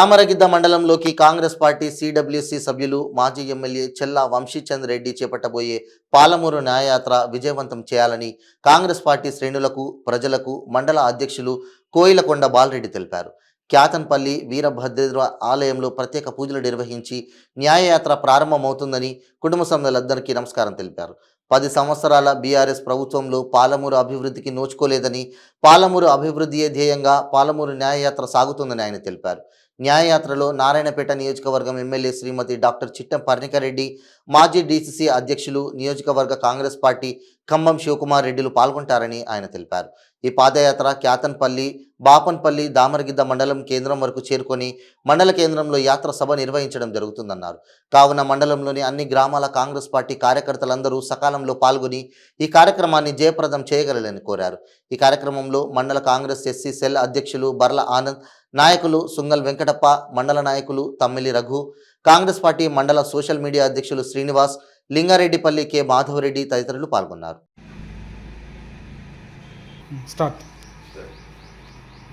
Damaragidda మండలంలోకి Congress party CWC సభ్యులు మాజీ MLA చెల్లా వంశీచంద్ రెడ్డి చేపట్టబోయే పాలమూరు న్యాయయాత్ర విజయవంతం చేయాలని కాంగ్రెస్ పార్టీ శ్రేణులకు ప్రజలకు మండల అధ్యక్షులు కోయిలకొండ బాలరెడ్డి తెలిపారు. క్యాతన్పల్లి వీరభద్రేశ్వర ఆలయంలో ప్రత్యేక పూజలు నిర్వహించి న్యాయయాత్ర ప్రారంభమవుతుందని కుటుంబ సభ్యులందరికీ నమస్కారం తెలిపారు. 10 సంవత్సరాల బీఆర్ఎస్ ప్రభుత్వంలో పాలమూరు అభివృద్ధికి నోచుకోలేదని, పాలమూరు అభివృద్ధియే ధ్యేయంగా పాలమూరు న్యాయయాత్ర సాగుతుందని ఆయన తెలిపారు. న్యాయయాత్రలో నారాయణపేట నియోజకవర్గం ఎమ్మెల్యే శ్రీమతి డాక్టర్ చిట్టెం పర్ణికారెడ్డి, మాజీ డీసీసీ అధ్యక్షులు నియోజకవర్గ కాంగ్రెస్ పార్టీ ఖమ్మం శివకుమార్ రెడ్డిలు పాల్గొంటారని ఆయన తెలిపారు. ఈ పాదయాత్ర క్యాతన్పల్లి, బాపన్పల్లి, దామరగిద్ద మండలం కేంద్రం వరకు చేరుకొని మండల కేంద్రంలో యాత్ర సభ నిర్వహించడం జరుగుతుందన్నారు. కావున మండలంలోని అన్ని గ్రామాల కాంగ్రెస్ పార్టీ కార్యకర్తలందరూ సకాలంలో పాల్గొని ఈ కార్యక్రమాన్ని జయప్రదం చేయగలరని కోరారు. ఈ కార్యక్రమంలో మండల కాంగ్రెస్ ఎస్సీ సెల్ అధ్యక్షులు బర్ల ఆనంద్, నాయకులు సుంగల్ వెంకటప్ప, మండల నాయకులు తమ్మిలి రఘు, కాంగ్రెస్ పార్టీ మండల సోషల్ మీడియా అధ్యక్షులు శ్రీనివాస్, లింగారెడ్డిపల్లి కె మాధవరెడ్డి తదితరులు పాల్గొన్నారు.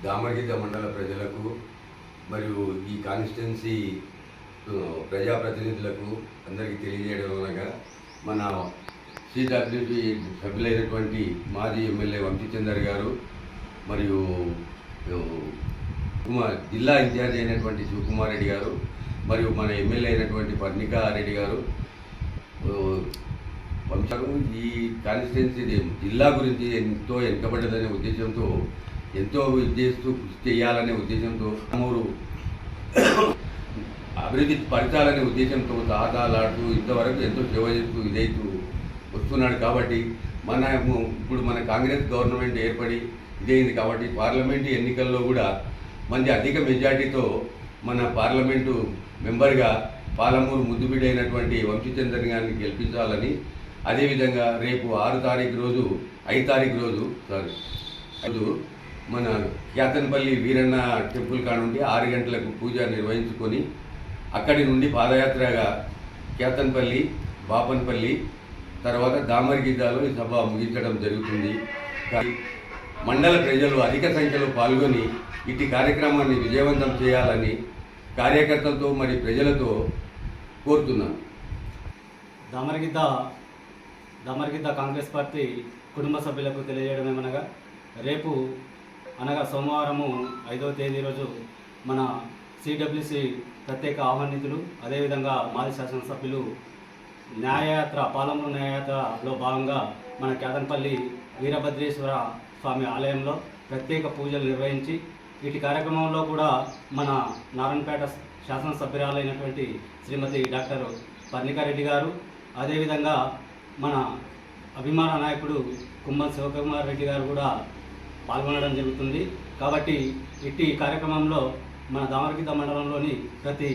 దామరగిద్ద మండల ప్రజలకు మరియు ఈ కాన్స్టిట్యున్సీ ప్రజాప్రతినిధులకు అందరికీ తెలియజేయడం అనగా మన సిడబ్ల్యూసి సభ్యులైనటువంటి మాజీ ఎమ్మెల్యే వంశీచందర్ గారు మరియు జిల్లా ఇన్ఛార్జ్ అయినటువంటి శివకుమార్ రెడ్డి గారు మరియు మన ఎమ్మెల్యే అయినటువంటి పర్ణికారెడ్డి గారు ఈ కాన్స్టిట్యున్సీ జిల్లా గురించి ఎంతో వెనుకబడ్డదనే ఉద్దేశంతో ఎంతో చేస్తూ కృషి చేయాలనే ఉద్దేశంతో మూరు అభివృద్ధి పరచాలనే ఉద్దేశంతో తాతాలాడుతూ ఇంతవరకు ఎంతో సేవ చేస్తూ ఇదైతూ వస్తున్నాడు. కాబట్టి ఇప్పుడు మన కాంగ్రెస్ గవర్నమెంట్ ఏర్పడి ఇదైంది కాబట్టి పార్లమెంటు ఎన్నికల్లో కూడా మంచి అధిక మెజార్టీతో మన పార్లమెంటు మెంబర్గా పాలమూరు ముద్దుబిడ్డ అయినటువంటి వంశీచందర్ గారిని గెలిపించాలని, అదేవిధంగా రేపు 6 తారీఖు రోజు 5 తారీఖు రోజు మన క్యాతన్పల్లి వీరన్న టెంపుల్ కానుండి 6 గంటలకు పూజ నిర్వహించుకొని అక్కడి నుండి పాదయాత్రగా క్యాతన్పల్లి, బాపన్పల్లి, తర్వాత దామరగిద్దలో ఈ సభ ముగించడం జరుగుతుంది. మండల ప్రజలు అధిక సంఖ్యలో పాల్గొని ఇటు కార్యక్రమాన్ని విజయవంతం చేయాలని కార్యకర్తలతో మరి ప్రజలతో కోరుతున్నాను. దామరగిద్ద కాంగ్రెస్ పార్టీ కుటుంబ సభ్యులకు తెలియజేయడం ఏమనగా రేపు అనగా సోమవారము 5వ తేదీ రోజు మన సిడబ్ల్యూసి ప్రత్యేక ఆహ్వానితులు, అదేవిధంగా మాజీ శాసనసభ్యులు న్యాయయాత్ర పాలమూరు న్యాయయాత్రలో భాగంగా మన క్యాతన్పల్లి వీరభద్రేశ్వర స్వామి ఆలయంలో ప్రత్యేక పూజలు నిర్వహించి వీటి కార్యక్రమంలో కూడా మన నారాయణపేట శాసనసభ్యురాలైనటువంటి శ్రీమతి డాక్టర్ పర్ణికారెడ్డి గారు, అదేవిధంగా మన అభిమాన నాయకుడు కుమ్మం శివకుమార్ రెడ్డి గారు కూడా పాల్గొనడం జరుగుతుంది. కాబట్టి ఇట్టి కార్యక్రమంలో మన దామరగిద్ద మండలంలోని ప్రతి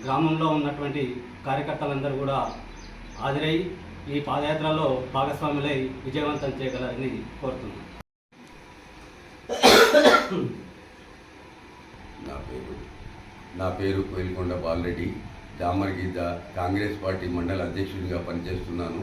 గ్రామంలో ఉన్నటువంటి కార్యకర్తలందరూ కూడా హాజరై ఈ పాదయాత్రలో భాగస్వాములై విజయవంతం చేయగలరని కోరుతున్నాను. నా పేరు కోయిలకొండ బాలరెడ్డి. దామరగిద్ద కాంగ్రెస్ పార్టీ మండల అధ్యక్షుడిగా పనిచేస్తున్నాను.